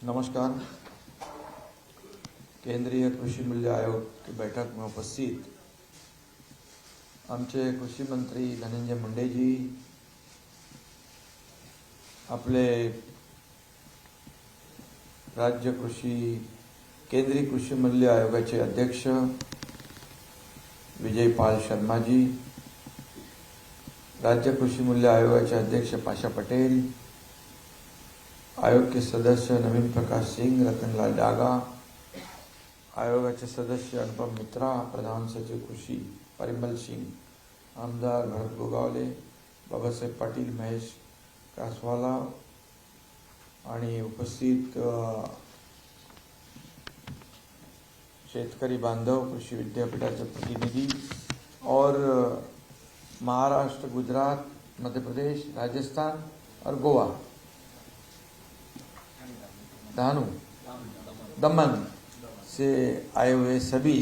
नमस्कार। केंद्रीय कृषी मूल्य आयोग की बैठक में उपस्थित आमचे कृषी मंत्री धनंजय मुंडे जी, आपले राज्य कृषी केंद्रीय कृषी मूल्य आयोगाचे अध्यक्ष विजय पाल शर्मा जी, राज्य कृषी मूल्य आयोगाचे अध्यक्ष पाशा पटेल, आयोग के सदस्य नवीन प्रकाश सिंह, रतनलाल डागा, आयोगाचे सदस्य अनुपम मित्रा, प्रधान सचिव कृषी परिमल सिंह, आमदार भरत गोगावले, बाबासाहेब पाटील, महेश कासवाला आणि उपस्थित शेतकरी बांधव, कृषि विद्यापीठाचे प्रतिनिधि और महाराष्ट्र, गुजरात, मध्य प्रदेश, राजस्थान और गोवा, दमन से आए हुए सभी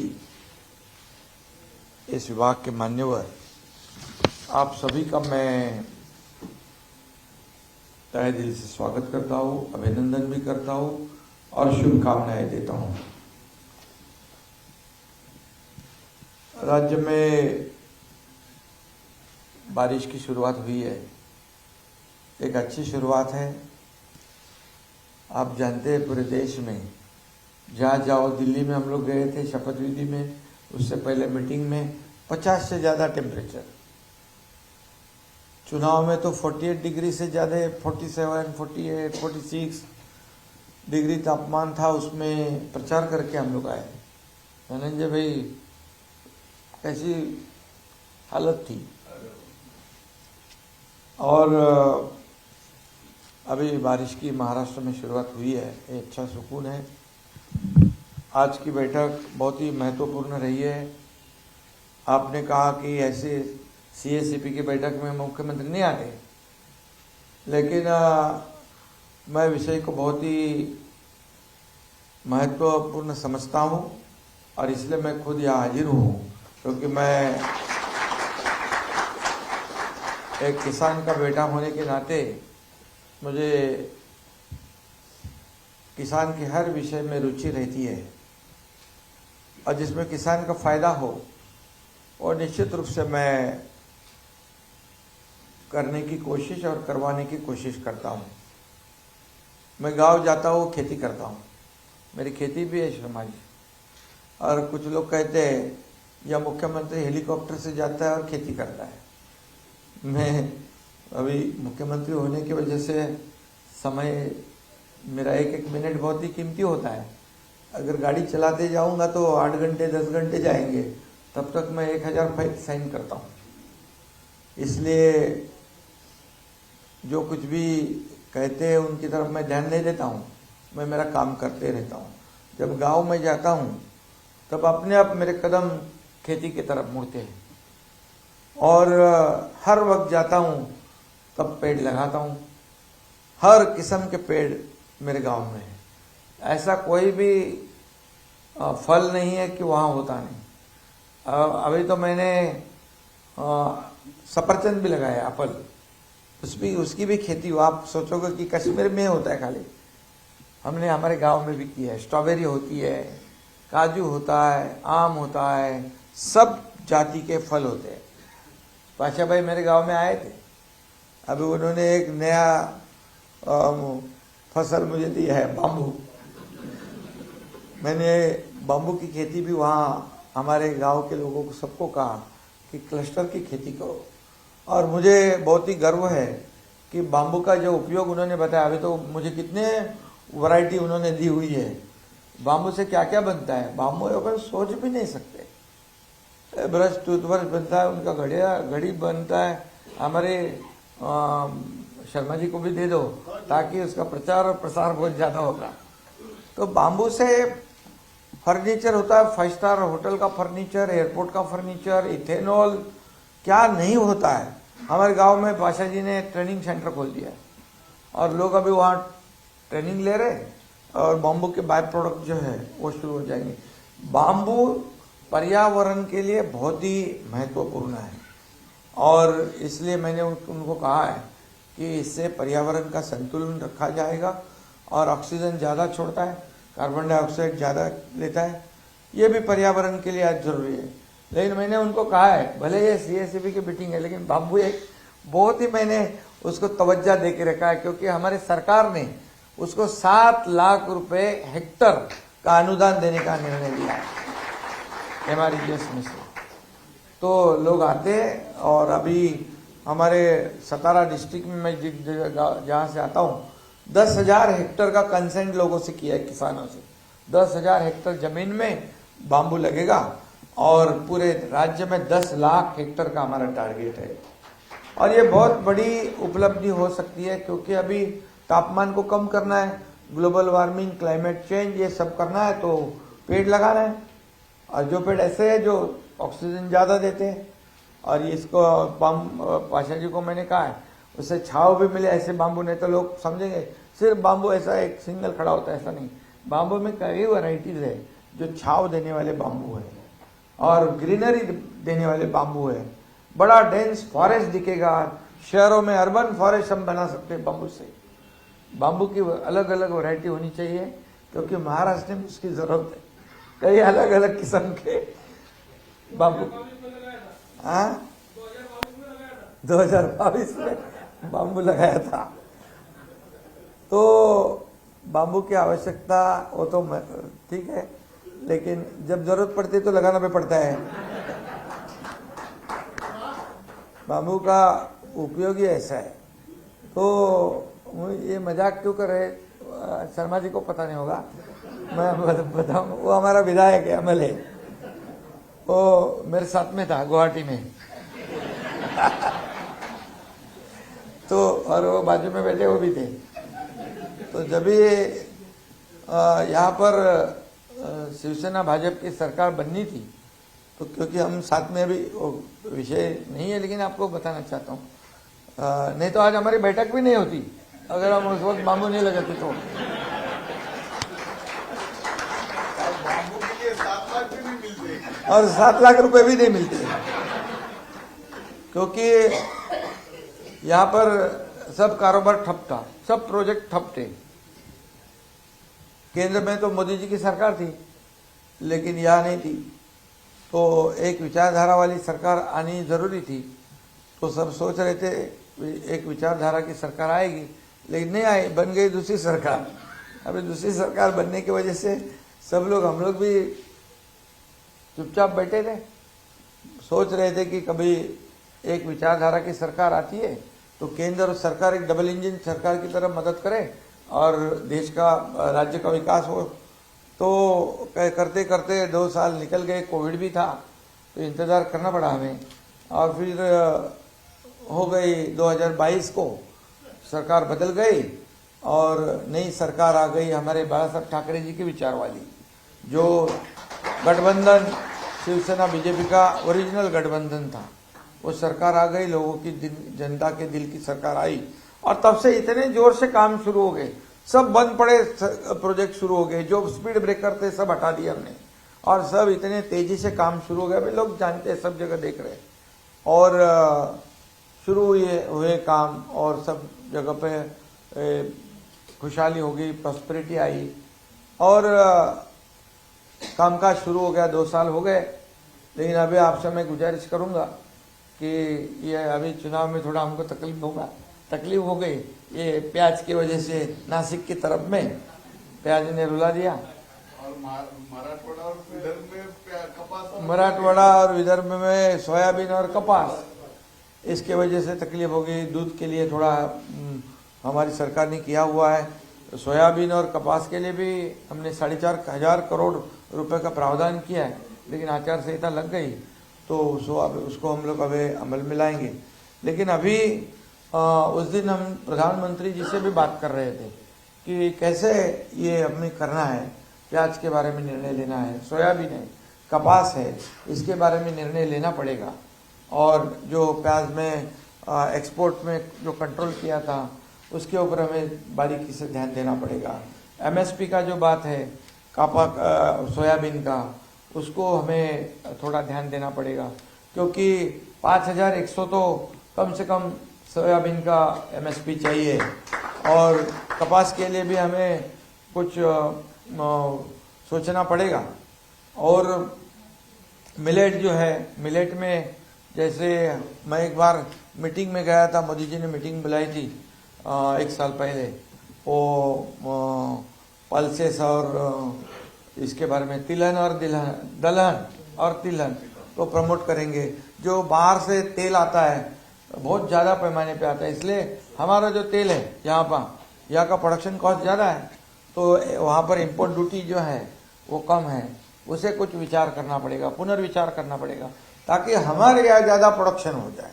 इस विभाग के मान्यवर, आप सभी का मैं तहे दिल से स्वागत करता हूँ, अभिनंदन भी करता हूँ और शुभकामनाएं देता हूँ। राज्य में बारिश की शुरुआत हुई है, एक अच्छी शुरुआत है। आप जानते हैं पूरे देश में जहाँ जाओ, दिल्ली में हम लोग गए थे शपथ विधि में, उससे पहले मीटिंग में 50 से ज़्यादा टेम्परेचर, चुनाव में तो 48 डिग्री से ज़्यादा 47, 48, 46 डिग्री तापमान था। उसमें प्रचार करके हम लोग आए। धनंजय भाई, कैसी हालत थी। और अभी बारिश की महाराष्ट्र में शुरुआत हुई है, ये अच्छा सुकून है। आज की बैठक बहुत ही महत्वपूर्ण रही है। आपने कहा कि ऐसे सीएसीपी की बैठक में मुख्यमंत्री नहीं आते, लेकिन मैं विषय को बहुत ही महत्वपूर्ण समझता हूँ और इसलिए मैं खुद यहाँ हाजिर हूँ, क्योंकि मैं एक किसान का बेटा होने के नाते मुझे किसान के हर विषय में रुचि रहती है और जिसमें किसान का फायदा हो और निश्चित रूप से मैं करने की कोशिश और करवाने की कोशिश करता हूँ। मैं गांव जाता हूँ, खेती करता हूँ, मेरी खेती भी है शर्मा जी। और कुछ लोग कहते हैं या मुख्यमंत्री हेलीकॉप्टर से जाता है और खेती करता है। मैं अभी मुख्यमंत्री होने की वजह से समय, मेरा एक एक मिनट बहुत ही कीमती होता है। अगर गाड़ी चलाते जाऊंगा तो 8 घंटे 10 घंटे जाएंगे, तब तक मैं 1000 फाइल साइन करता हूँ। इसलिए जो कुछ भी कहते हैं उनकी तरफ मैं ध्यान नहीं देता हूँ, मैं मेरा काम करते रहता हूँ। जब गांव में जाता हूँ तब अपने आप मेरे कदम खेती की तरफ मुड़ते हैं और हर वक्त जाता हूँ तब पेड़ लगाता हूँ। हर किस्म के पेड़ मेरे गांव में है। ऐसा कोई भी फल नहीं है कि वहाँ होता नहीं। अभी तो मैंने सफरचंद भी लगाया, एप्पल, उसकी भी खेती हो। आप सोचोगे कि कश्मीर में होता है खाली, हमने हमारे गांव में भी किया है। स्ट्रॉबेरी होती है, काजू होता है, आम होता है, सब जाति के फल होते हैं। पाशा भाई मेरे गांव में आए थे, अभी उन्होंने एक नया फसल मुझे दी है, बाम्बू। मैंने बाम्बू की खेती भी वहाँ हमारे गांव के लोगों को सबको कहा कि क्लस्टर की खेती करो। और मुझे बहुत ही गर्व है कि बाम्बू का जो उपयोग उन्होंने बताया, अभी तो मुझे कितने वैरायटी उन्होंने दी हुई है। बाम्बू से क्या क्या बनता है, बाम्बू अपन सोच भी नहीं सकते। ब्रश, टूथब्रश बनता है, उनका घड़ी बनता है। हमारे शर्मा जी को भी दे दो ताकि उसका प्रचार और प्रसार बहुत ज़्यादा होगा। तो बाम्बू से फर्नीचर होता है, 5 स्टार होटल का फर्नीचर, एयरपोर्ट का फर्नीचर, इथेनॉल, क्या नहीं होता है। हमारे गांव में पाशा जी ने ट्रेनिंग सेंटर खोल दिया है और लोग अभी वहाँ ट्रेनिंग ले रहे हैं और बाम्बू के बाय प्रोडक्ट जो है वो शुरू हो जाएंगे। बाम्बू पर्यावरण के लिए बहुत ही महत्वपूर्ण है और इसलिए मैंने उनको कहा है कि इससे पर्यावरण का संतुलन रखा जाएगा और ऑक्सीजन ज़्यादा छोड़ता है, कार्बन डाइऑक्साइड ज़्यादा लेता है। ये भी पर्यावरण के लिए आज जरूरी है। लेकिन मैंने उनको कहा है, भले ये CACB की मीटिंग है, लेकिन बाम्बू एक बहुत ही मैंने उसको तवज्जो दे के रखा है, क्योंकि हमारे सरकार ने उसको 7 लाख रुपए हेक्टर का अनुदान देने का निर्णय लिया है MREGS में से। तो लोग आते हैं, और अभी हमारे सतारा डिस्ट्रिक्ट में मैं जहाँ से आता हूँ 10,000 हेक्टर का कंसेंट लोगों से किया है, किसानों से। 10,000 हेक्टर जमीन में बाम्बू लगेगा, और पूरे राज्य में 10 लाख हेक्टर का हमारा टारगेट है। और ये बहुत बड़ी उपलब्धि हो सकती है, क्योंकि अभी तापमान को कम करना है, ग्लोबल वार्मिंग, क्लाइमेट चेंज, ये सब करना है, तो पेड़ लगाना है। और जो पेड़ ऐसे है जो ऑक्सीजन ज़्यादा देते हैं, और इसको पाशा जी को मैंने कहा है उससे छाव भी मिले, ऐसे बाम्बू। नहीं तो लोग समझेंगे सिर्फ बाम्बू ऐसा एक सिंगल खड़ा होता है, ऐसा नहीं। बाम्बू में कई वैरायटीज है, जो छाव देने वाले बाम्बू है और ग्रीनरी देने वाले बाम्बू है। बड़ा डेंस फॉरेस्ट दिखेगा, शहरों में अर्बन फॉरेस्ट हम बना सकते हैं बाम्बू से। बाम्बू की अलग अलग वैरायटी होनी चाहिए, क्योंकि महाराष्ट्र में उसकी जरूरत है, कई अलग अलग किस्म के बाम्बू। हाँ, 2022 में बाम्बू लगाया था। तो बाम्बू की आवश्यकता वो तो ठीक है, लेकिन जब जरूरत पड़ती है तो लगाना भी पड़ता है। बाम्बू का उपयोग ही ऐसा है। तो ये मजाक क्यों कर रहे, शर्मा जी को पता नहीं होगा, मैं बताऊँ। वो हमारा विधायक है, MLA, वो मेरे साथ में था गुवाहाटी में। तो और वो बाजू में बैठे वो भी थे। तो जब भी यहाँ पर शिवसेना भाजपा की सरकार बननी थी, तो क्योंकि हम साथ में अभी विषय नहीं है, लेकिन आपको बताना चाहता हूँ, नहीं तो आज हमारी बैठक भी नहीं होती अगर हम उस वक्त बाम्बू नहीं लगाते तो। और 7 लाख रुपए भी नहीं मिलते, क्योंकि यहाँ पर सब कारोबार ठप था, सब प्रोजेक्ट ठप थे। केंद्र में तो मोदी जी की सरकार थी, लेकिन यहाँ नहीं थी। तो एक विचारधारा वाली सरकार आनी जरूरी थी। तो सब सोच रहे थे एक विचारधारा की सरकार आएगी, लेकिन नहीं आई, बन गई दूसरी सरकार। अभी दूसरी सरकार बनने की वजह से सब लोग, हम लोग भी चुपचाप बैठे थे, सोच रहे थे कि कभी एक विचारधारा की सरकार आती है तो केंद्र और सरकार एक डबल इंजन सरकार की तरफ मदद करे और देश का, राज्य का विकास हो। तो करते करते 2 साल निकल गए, कोविड भी था, तो इंतज़ार करना पड़ा हमें। और फिर हो गई 2022 को सरकार बदल गई और नई सरकार आ गई हमारे बाला साहब ठाकरे जी की विचार वाली, जो गठबंधन शिवसेना बीजेपी का ओरिजिनल गठबंधन था। वो सरकार आ गई, लोगों की जनता के दिल की सरकार आई, और तब से इतने जोर से काम शुरू हो गए, सब बंद पड़े प्रोजेक्ट शुरू हो गए, जो स्पीड ब्रेकर थे सब हटा दिए हमने, और सब इतने तेजी से काम शुरू हो गया। अभी लोग जानते हैं, सब जगह देख रहे हैं, और शुरू हुए काम, और सब जगह पे खुशहाली हो गई, प्रॉस्पेरिटी आई, और कामकाज शुरू हो गया। 2 साल हो गए, लेकिन अभी आपसे मैं गुजारिश करूंगा कि ये अभी चुनाव में थोड़ा हमको तकलीफ हो गई, ये प्याज की वजह से। नासिक की तरफ में प्याज ने रुला दिया, और मराठवाड़ा और विदर्भ में सोयाबीन और कपास, इसके वजह से तकलीफ हो गई। दूध के लिए थोड़ा हमारी सरकार ने किया हुआ है, सोयाबीन और कपास के लिए भी हमने 4,500 करोड़ रुपए का प्रावधान किया है, लेकिन आचार संहिता लग गई, तो उसको हम लोग अभी अमल में लाएंगे। लेकिन अभी उस दिन हम प्रधानमंत्री जी से भी बात कर रहे थे कि कैसे ये हमें करना है, प्याज के बारे में निर्णय लेना है, सोयाबीन है, कपास है, इसके बारे में निर्णय लेना पड़ेगा। और जो प्याज में एक्सपोर्ट में जो कंट्रोल किया था, उसके ऊपर हमें बारीकी से ध्यान देना पड़ेगा। MSP का जो बात है, सोयाबीन का, उसको हमें थोड़ा ध्यान देना पड़ेगा, क्योंकि 5,100 तो कम से कम सोयाबीन का MSP चाहिए। और कपास के लिए भी हमें कुछ सोचना पड़ेगा। और मिलेट जो है, मिलेट में जैसे मैं एक बार मीटिंग में गया था, मोदी जी ने मीटिंग बुलाई थी 1 साल पहले, वो पल्सेस और इसके बारे में तिलहन और दलहन और तिलहन को प्रमोट करेंगे। जो बाहर से तेल आता है बहुत ज़्यादा पैमाने पे आता है, इसलिए हमारा जो तेल है यहाँ का प्रोडक्शन कॉस्ट ज़्यादा है, तो वहाँ पर इम्पोर्ट ड्यूटी जो है वो कम है। उसे कुछ विचार करना पड़ेगा, पुनर्विचार करना पड़ेगा, ताकि हमारे यहाँ ज़्यादा प्रोडक्शन हो जाए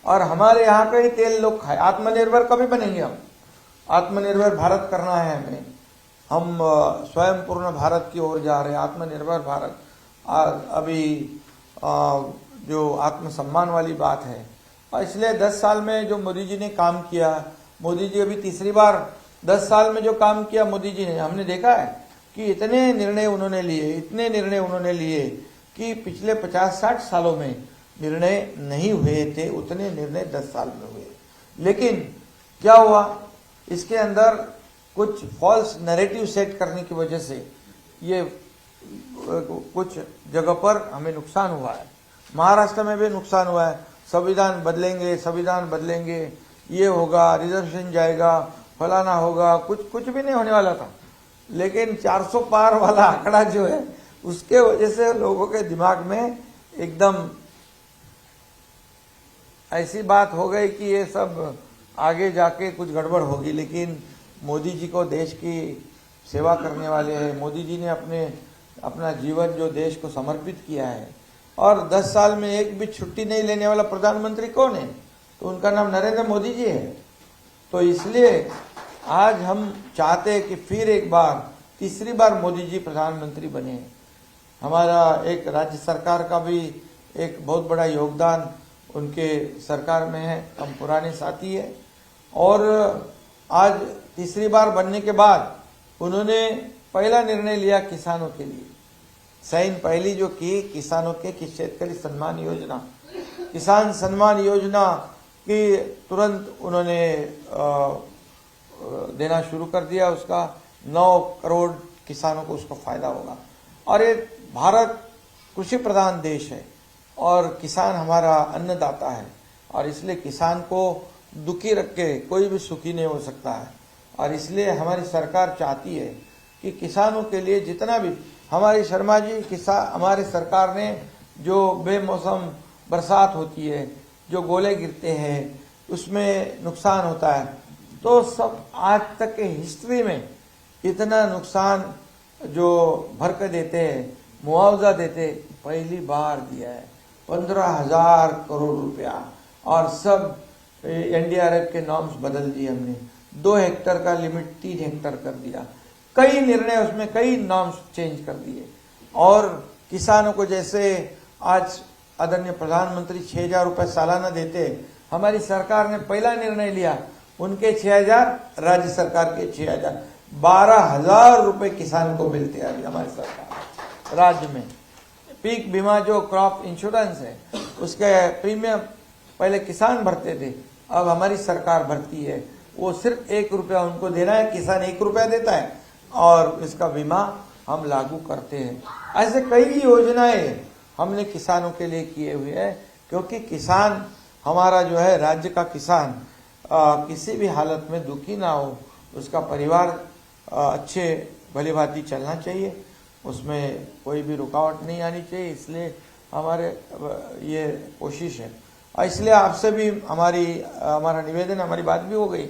और हमारे यहाँ का ही तेल लोग खाए। आत्मनिर्भर कभी बनेंगे हम? आत्मनिर्भर भारत करना है हमें। हम स्वयं पूर्ण भारत की ओर जा रहे हैं, आत्मनिर्भर भारत। अभी जो आत्मसम्मान वाली बात है, और इसलिए 10 साल में जो मोदी जी ने काम किया, मोदी जी अभी तीसरी बार 10 साल में जो काम किया मोदी जी ने, हमने देखा है कि इतने निर्णय उन्होंने लिए कि पिछले 50-60 सालों में निर्णय नहीं हुए थे, उतने निर्णय 10 साल में हुए। लेकिन क्या हुआ, इसके अंदर कुछ फॉल्स नैरेटिव सेट करने की वजह से ये कुछ जगह पर हमें नुकसान हुआ है। महाराष्ट्र में भी नुकसान हुआ है। संविधान बदलेंगे, ये होगा, रिजर्वेशन जाएगा, फलाना होगा, कुछ भी नहीं होने वाला था। लेकिन 400 पार वाला आंकड़ा जो है, उसके वजह से लोगों के दिमाग में एकदम ऐसी बात हो गई कि ये सब आगे जाके कुछ गड़बड़ होगी। लेकिन मोदी जी को देश की सेवा करने वाले हैं। मोदी जी ने अपना जीवन जो देश को समर्पित किया है, और 10 साल में एक भी छुट्टी नहीं लेने वाला प्रधानमंत्री कौन है? तो उनका नाम नरेंद्र मोदी जी है। तो इसलिए आज हम चाहते हैं कि फिर एक बार, तीसरी बार मोदी जी प्रधानमंत्री बने। हमारा एक राज्य सरकार का भी एक बहुत बड़ा योगदान उनके सरकार में है, हम पुराने साथी है। और आज तीसरी बार बनने के बाद उन्होंने पहला निर्णय लिया किसानों के लिए। साइन पहली जो की किसानों के कि शेतकरी सम्मान योजना, किसान सम्मान योजना की तुरंत उन्होंने देना शुरू कर दिया। उसका 9 करोड़ किसानों को उसका फायदा होगा। और ये भारत कृषि प्रधान देश है और किसान हमारा अन्नदाता है, और इसलिए किसान को दुखी रख के कोई भी सुखी नहीं हो सकता है। और इसलिए हमारी सरकार चाहती है कि किसानों के लिए जितना भी, हमारी शर्मा जी हमारे सरकार ने जो बेमौसम बरसात होती है, जो गोले गिरते हैं, उसमें नुकसान होता है, तो सब आज तक के हिस्ट्री में इतना नुकसान जो भर के देते हैं, मुआवजा देते, पहली बार दिया है 15,000 करोड़ रुपया। और सब एनडीआरएफ के नॉर्म्स बदल दिए हमने, 2 हेक्टर का लिमिट 3 हेक्टर कर दिया, कई निर्णय उसमें, कई नॉर्म्स चेंज कर दिए। और किसानों को जैसे आज आदरणीय प्रधानमंत्री 6,000 रुपये सालाना देते, हमारी सरकार ने पहला निर्णय लिया, उनके 6,000, राज्य सरकार के 6,000, 12,000 रुपये किसान को मिलते हैं अभी हमारी सरकार राज्य में। पीक बीमा जो क्रॉप इंश्योरेंस है, उसके प्रीमियम पहले किसान भरते थे, अब हमारी सरकार भरती है। वो सिर्फ 1 रुपया उनको देना है, किसान 1 रुपया देता है और इसका बीमा हम लागू करते हैं। ऐसे कई योजनाएं हमने किसानों के लिए किए हुए हैं, क्योंकि किसान हमारा जो है, राज्य का किसान किसी भी हालत में दुखी ना हो, उसका परिवार अच्छे भली भांति चलना चाहिए, उसमें कोई भी रुकावट नहीं आनी चाहिए। इसलिए हमारे ये कोशिश है। और इसलिए आपसे भी हमारा निवेदन, हमारी बात भी हो गई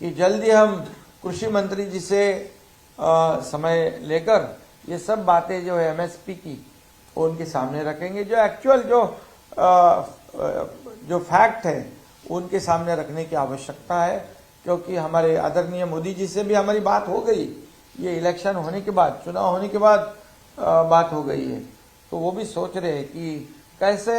कि जल्दी हम कृषि मंत्री जी से समय लेकर ये सब बातें जो है एमएसपी की, उनके सामने रखेंगे। जो एक्चुअल जो फैक्ट है उनके सामने रखने की आवश्यकता है, क्योंकि हमारे आदरणीय मोदी जी से भी हमारी बात हो गई, ये इलेक्शन होने के बाद, चुनाव होने के बाद बात हो गई है। तो वो भी सोच रहे हैं कि कैसे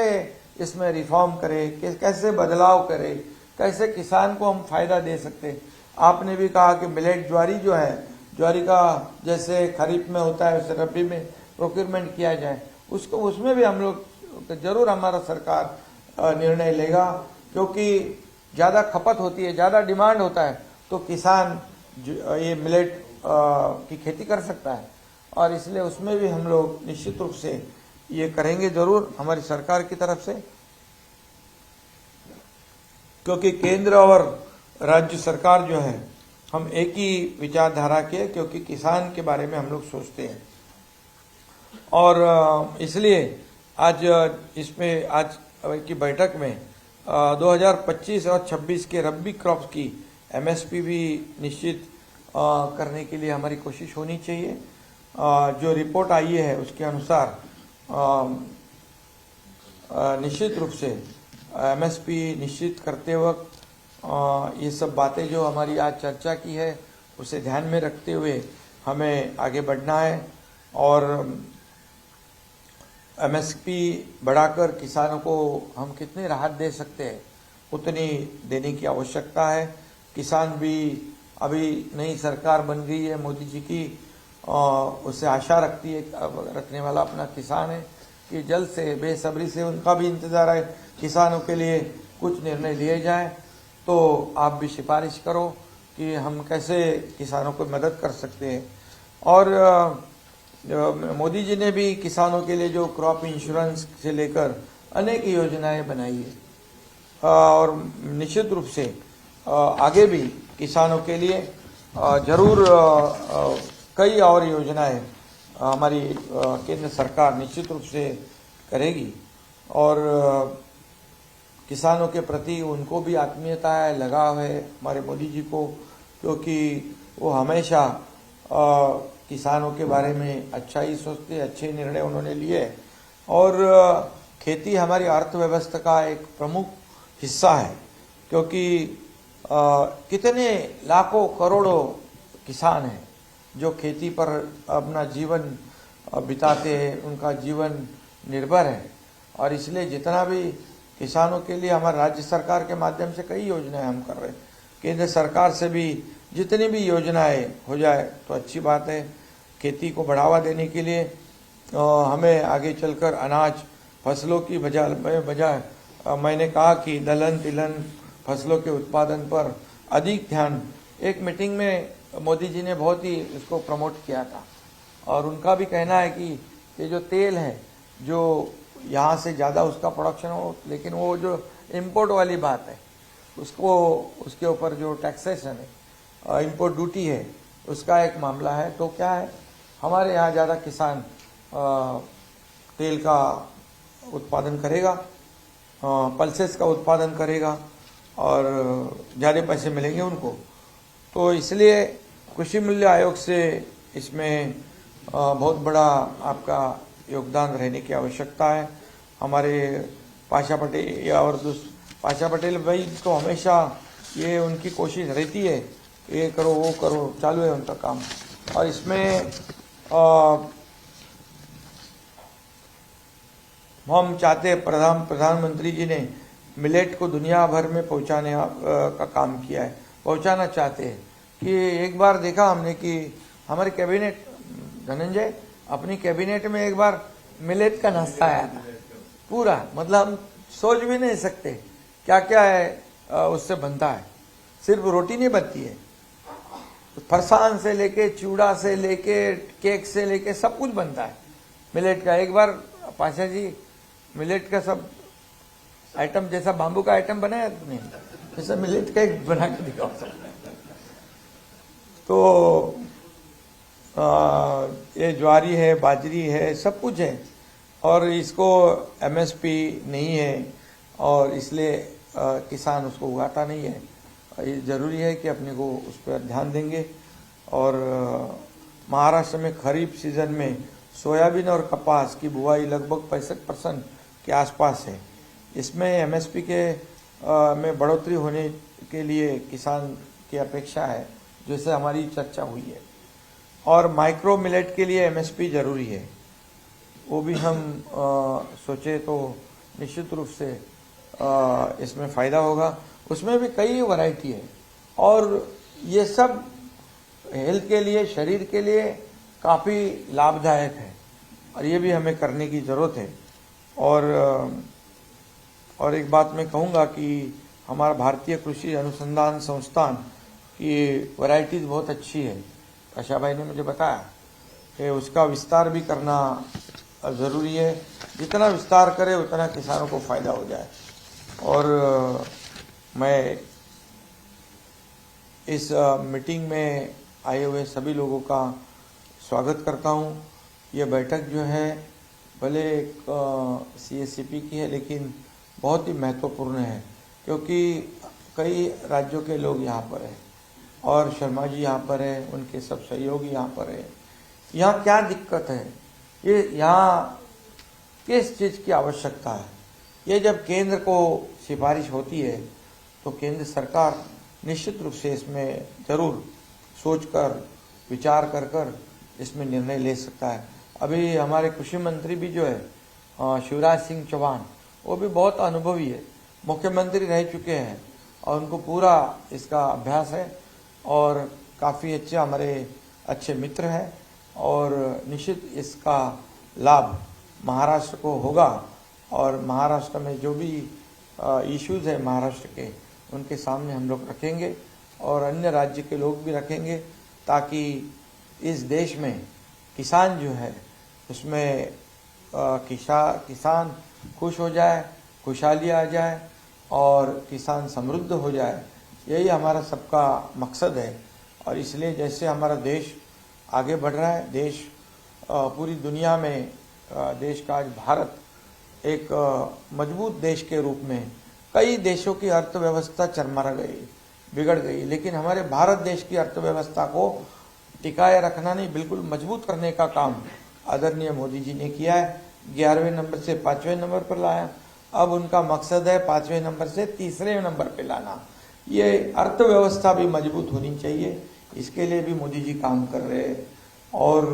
इसमें रिफॉर्म करें, कैसे बदलाव करें, कैसे किसान को हम फायदा दे सकते हैं। आपने भी कहा कि मिलेट ज्वारी जो है, ज्वारी का जैसे खरीफ में होता है, उसे रबी में प्रोक्योरमेंट किया जाए, उसमें भी हम लोग जरूर, हमारा सरकार निर्णय लेगा, क्योंकि ज़्यादा खपत होती है, ज़्यादा डिमांड होता है, तो किसान ये मिलेट की खेती कर सकता है, और इसलिए उसमें भी हम लोग निश्चित रूप से ये करेंगे जरूर हमारी सरकार की तरफ से, क्योंकि केंद्र और राज्य सरकार जो है हम एक ही विचारधारा के, क्योंकि किसान के बारे में हम लोग सोचते हैं। और इसलिए आज इसमें आज की बैठक में 2025 और 26 के रब्बी क्रॉप्स की एमएसपी भी निश्चित करने के लिए हमारी कोशिश होनी चाहिए। जो रिपोर्ट आई है उसके अनुसार निश्चित रूप से एमएसपी निश्चित करते वक्त ये सब बातें जो हमारी आज चर्चा की है उसे ध्यान में रखते हुए हमें आगे बढ़ना है, और एमएसपी बढ़ाकर किसानों को हम कितनी राहत दे सकते हैं उतनी देने की आवश्यकता है। किसान भी अभी नई सरकार बन गई है मोदी जी की, उससे आशा रखने वाला अपना किसान है कि जल्द से बेसब्री से उनका भी इंतजार है किसानों के लिए कुछ निर्णय लिए जाए। तो आप भी सिफारिश करो कि हम कैसे किसानों को मदद कर सकते हैं। और मोदी जी ने भी किसानों के लिए जो क्रॉप इंश्योरेंस से लेकर अनेक योजनाएं बनाई है, और निश्चित रूप से आगे भी किसानों के लिए जरूर कई और योजनाएं हमारी केंद्र सरकार निश्चित रूप से करेगी। और किसानों के प्रति उनको भी आत्मीयता है, लगाव है हमारे मोदी जी को, क्योंकि वो हमेशा किसानों के बारे में अच्छा ही सोचते, अच्छे निर्णय उन्होंने लिए। और खेती हमारी अर्थव्यवस्था का एक प्रमुख हिस्सा है, क्योंकि कितने लाखों करोड़ों किसान हैं जो खेती पर अपना जीवन बिताते हैं, उनका जीवन निर्भर है। और इसलिए जितना भी किसानों के लिए हमारे राज्य सरकार के माध्यम से कई योजनाएं हम कर रहे हैं, केंद्र सरकार से भी जितनी भी योजनाएं हो जाए तो अच्छी बात है। खेती को बढ़ावा देने के लिए हमें आगे चलकर अनाज फसलों की बजाय मैंने कहा कि दलहन तिलहन फसलों के उत्पादन पर अधिक ध्यान, एक मीटिंग में मोदी जी ने बहुत ही इसको प्रमोट किया था। और उनका भी कहना है कि ये जो तेल है जो यहाँ से ज़्यादा उसका प्रोडक्शन हो, लेकिन वो जो इम्पोर्ट वाली बात है उसको, उसके ऊपर जो टैक्सेशन है, इम्पोर्ट ड्यूटी है, उसका एक मामला है। तो क्या है, हमारे यहाँ ज़्यादा किसान तेल का उत्पादन करेगा, पल्सेस का उत्पादन करेगा और ज़्यादा पैसे मिलेंगे उनको। तो इसलिए कृषि मूल्य आयोग से इसमें बहुत बड़ा आपका योगदान रहने की आवश्यकता है। हमारे पाशा पटेल और पाशा पटेल भाई तो हमेशा ये उनकी कोशिश रहती है, ये करो वो करो, चालू है उनका काम। और इसमें हम चाहते हैं, प्रधानमंत्री जी ने मिलेट को दुनिया भर में पहुंचाने का काम किया है, पहुंचाना चाहते हैं। कि एक बार देखा हमने कि हमारे कैबिनेट, धनंजय अपनी कैबिनेट में एक बार मिलेट का नाश्ता आया था पूरा, मतलब हम सोच भी नहीं सकते क्या क्या है उससे बनता है। सिर्फ रोटी नहीं बनती है, फरसान से लेके चूड़ा से लेके केक से लेके सब कुछ बनता है मिलेट का। एक बार पाशा जी मिलेट का सब आइटम, जैसा बाम्बू का आइटम बनाया तुमने, जैसा मिलेट का एक बना के दिखाओ सब। तो ये ज्वारी है, बाजरी है, सब कुछ है, और इसको एमएसपी नहीं है और इसलिए किसान उसको उगाता नहीं है। ये जरूरी है कि अपने को उस पर ध्यान देंगे। और महाराष्ट्र में खरीफ सीजन में सोयाबीन और कपास की बुआई लगभग 65% के आसपास है। इसमें एमएसपी के में बढ़ोतरी होने के लिए किसान की अपेक्षा है, जैसे हमारी चर्चा हुई है। और माइक्रो मिलेट के लिए एमएसपी जरूरी है, वो भी हम सोचे तो निश्चित रूप से इसमें फ़ायदा होगा। उसमें भी कई वैरायटी है और ये सब हेल्थ के लिए, शरीर के लिए काफ़ी लाभदायक है, और ये भी हमें करने की ज़रूरत है। और एक बात मैं कहूँगा कि हमारा भारतीय कृषि अनुसंधान संस्थान कि वैरायटीज़ बहुत अच्छी है। आशा भाई ने मुझे बताया कि उसका विस्तार भी करना ज़रूरी है। जितना विस्तार करे उतना किसानों को फ़ायदा हो जाए। और मैं इस मीटिंग में आए हुए सभी लोगों का स्वागत करता हूँ। ये बैठक जो है भले एक CSCP की है, लेकिन बहुत ही महत्वपूर्ण है, क्योंकि कई राज्यों के लोग यहाँ पर हैं और शर्मा जी यहाँ पर हैं, उनके सब सहयोगी यहाँ पर हैं। यहाँ क्या दिक्कत है, ये यहाँ किस चीज़ की आवश्यकता है, ये जब केंद्र को सिफारिश होती है तो केंद्र सरकार निश्चित रूप से इसमें ज़रूर सोचकर विचार कर इसमें निर्णय ले सकता है। अभी हमारे कृषि मंत्री भी जो है शिवराज सिंह चौहान, वो भी बहुत अनुभवी है, मुख्यमंत्री रह चुके हैं और उनको पूरा इसका अभ्यास है और काफ़ी अच्छे हमारे अच्छे मित्र हैं और निश्चित इसका लाभ महाराष्ट्र को होगा। और महाराष्ट्र में जो भी इश्यूज़ है महाराष्ट्र के, उनके सामने हम लोग रखेंगे और अन्य राज्य के लोग भी रखेंगे, ताकि इस देश में किसान जो है उसमें किसान खुश हो जाए, खुशहाली आ जाए और किसान समृद्ध हो जाए। यही हमारा सबका मकसद है। और इसलिए जैसे हमारा देश आगे बढ़ रहा है, देश पूरी दुनिया में देश का आज भारत एक मजबूत देश के रूप में, कई देशों की अर्थव्यवस्था चरमरा गई, बिगड़ गई, लेकिन हमारे भारत देश की अर्थव्यवस्था को टिकाए रखना नहीं, बिल्कुल मजबूत करने का काम आदरणीय मोदी जी ने किया है। 11वें नंबर से 5वें नंबर पर लाया। अब उनका मकसद है 5वें नंबर से 3रे नंबर पे लाना। ये अर्थव्यवस्था भी मजबूत होनी चाहिए, इसके लिए भी मोदी जी काम कर रहे हैं और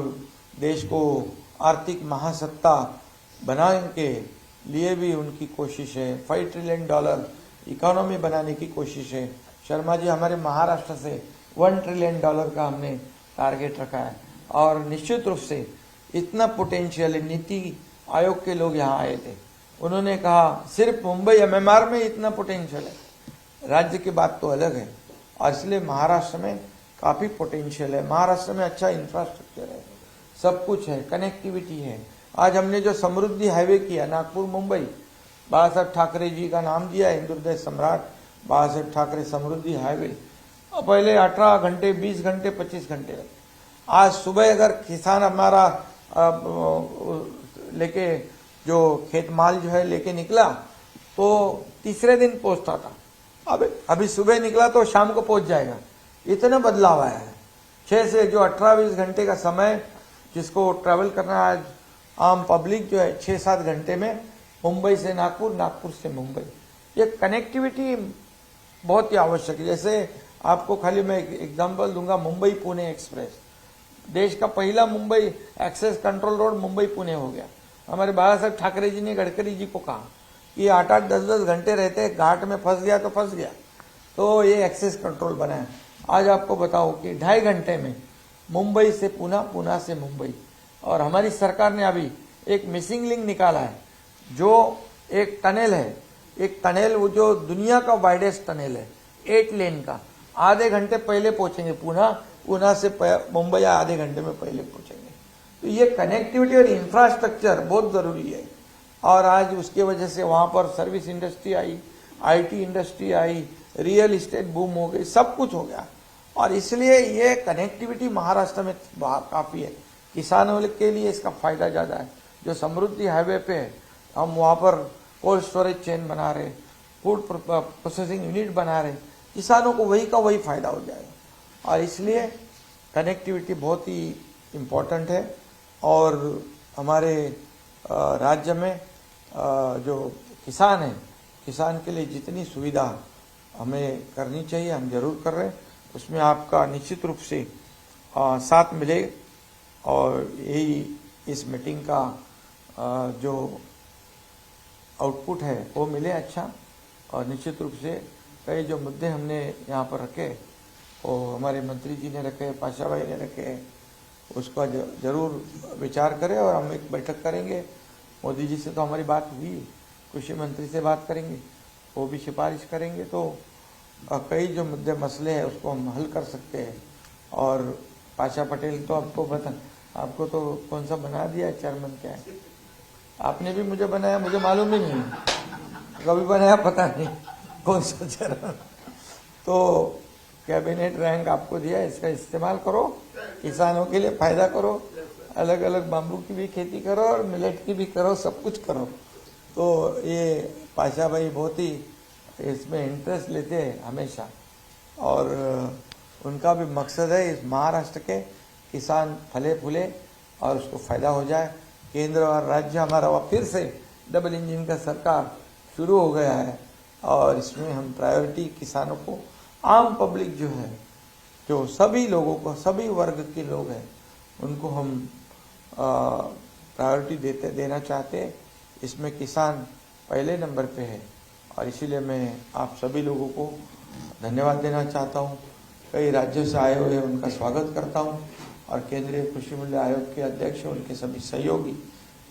देश को आर्थिक महासत्ता बनाने के लिए भी उनकी कोशिश है। $5 ट्रिलियन इकोनॉमी बनाने की कोशिश है। शर्मा जी, हमारे महाराष्ट्र से $1 ट्रिलियन का हमने टारगेट रखा है और निश्चित रूप से इतना पोटेंशियल है। नीति आयोग के लोग यहाँ आए थे, उन्होंने कहा सिर्फ मुंबई MMR में इतना पोटेंशियल है, राज्य की बात तो अलग है। और इसलिए महाराष्ट्र में काफ़ी पोटेंशियल है। महाराष्ट्र में अच्छा इंफ्रास्ट्रक्चर है, सब कुछ है, कनेक्टिविटी है। आज हमने जो समृद्धि हाईवे किया नागपुर मुंबई, बाला साहब ठाकरे जी का नाम दिया, हिंदुहृदय सम्राट बाला साहब ठाकरे समृद्धि हाईवे। पहले 18 घंटे, 20 घंटे, 25 घंटे लगते। आज सुबह अगर किसान हमारा लेके जो खेत माल जो है लेके निकला तो 3रे दिन पहुंचता था, अब अभी सुबह निकला तो शाम को पहुंच जाएगा। इतना बदलाव आया है। 6 से जो 18-20 घंटे का समय जिसको ट्रैवल करना, आज आम पब्लिक जो है 6-7 घंटे में मुंबई से नागपुर, नागपुर से मुंबई। ये कनेक्टिविटी बहुत ही आवश्यक है। जैसे आपको खाली मैं एग्जांपल दूंगा, मुंबई पुणे एक्सप्रेस, देश का पहला Mumbai access control road Mumbai Pune हो गया। हमारे बाला साहब ठाकरे जी ने गडकरी जी को कहा कि 8-8, 10-10 घंटे रहते, घाट में फंस गया तो फंस गया, तो ये एक्सेस कंट्रोल बना है। आज आपको बताओ कि 2.5 घंटे में मुंबई से पुणे, पुणे से मुंबई। और हमारी सरकार ने अभी एक मिसिंग लिंक निकाला है, जो एक टनल है, एक टनल वो जो दुनिया का वाइडेस्ट टनल है, 8 लेन का। आधे घंटे पहले पहुंचेंगे पुणे, पुणे से मुंबई आधे घंटे में पहले पहुंचेंगे। तो ये कनेक्टिविटी और इंफ्रास्ट्रक्चर बहुत जरूरी है। और आज उसके वजह से वहां पर service industry I, IT industry I, real estate boom हो गई, सब कुछ हो गया। और इसलिए ये कनेक्टिविटी महाराष्ट्र में काफी है। किसानों के लिए इसका फायदा ज्यादा है। जो समृद्धि हाईवे पे है, हम वहां पर कोल्ड स्टोरेज चेन बना रहे, फूड प्रोसेसिंग यूनिट बना रहे, किसानों को वही का वही फायदा हो जाएगा। और इसलिए कनेक्टिविटी बहुत ही इम्पोर्टेंट है। और हमारे राज्य में जो किसान है, किसान के लिए जितनी सुविधा हमें करनी चाहिए हम जरूर कर रहे हैं। उसमें आपका निश्चित रूप से साथ मिले और यही इस मीटिंग का जो आउटपुट है वो मिले अच्छा। और निश्चित रूप से कई जो मुद्दे हमने यहाँ पर रखे, वो हमारे मंत्री जी ने रखे, पाशा भाई ने रखे, उसका जरूर विचार करें। और हम एक बैठक करेंगे, मोदी जी से तो हमारी बात हुई, कृषि मंत्री से बात करेंगे, वो भी सिफारिश करेंगे, तो और कई जो मुद्दे मसले हैं उसको हम हल कर सकते हैं। और पाशा पटेल तो आपको तो कौन सा बना दिया है चेयरमैन, क्या है, आपने भी मुझे बनाया, मुझे मालूम ही नहीं कभी बनाया, पता नहीं कौन सा चेयरमैन। तो कैबिनेट रैंक आपको दिया, इसका इस्तेमाल करो, किसानों के लिए फायदा करो, अलग अलग बाम्बू की भी खेती करो और मिलेट की भी करो, सब कुछ करो। तो ये पाशा भाई बहुत ही इसमें इंटरेस्ट लेते हैं हमेशा, और उनका भी मकसद है इस महाराष्ट्र के किसान फले फूले और उसको फायदा हो जाए। केंद्र और राज्य हमारा फिर से डबल इंजन का सरकार शुरू हो गया है, और इसमें हम प्रायोरिटी किसानों को, आम पब्लिक जो है, जो सभी लोगों को, सभी वर्ग के लोग हैं, उनको हम प्रायोरिटी देना चाहते हैं। इसमें किसान पहले नंबर पे है, और इसीलिए मैं आप सभी लोगों को धन्यवाद देना चाहता हूँ। कई राज्यों से आए हुए उनका स्वागत करता हूँ, और केंद्रीय कृषि मूल्य आयोग के अध्यक्ष, उनके सभी सहयोगी,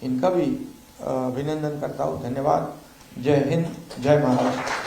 इनका भी अभिनंदन करता हूँ। धन्यवाद। जय हिंद, जय महाराष्ट्र।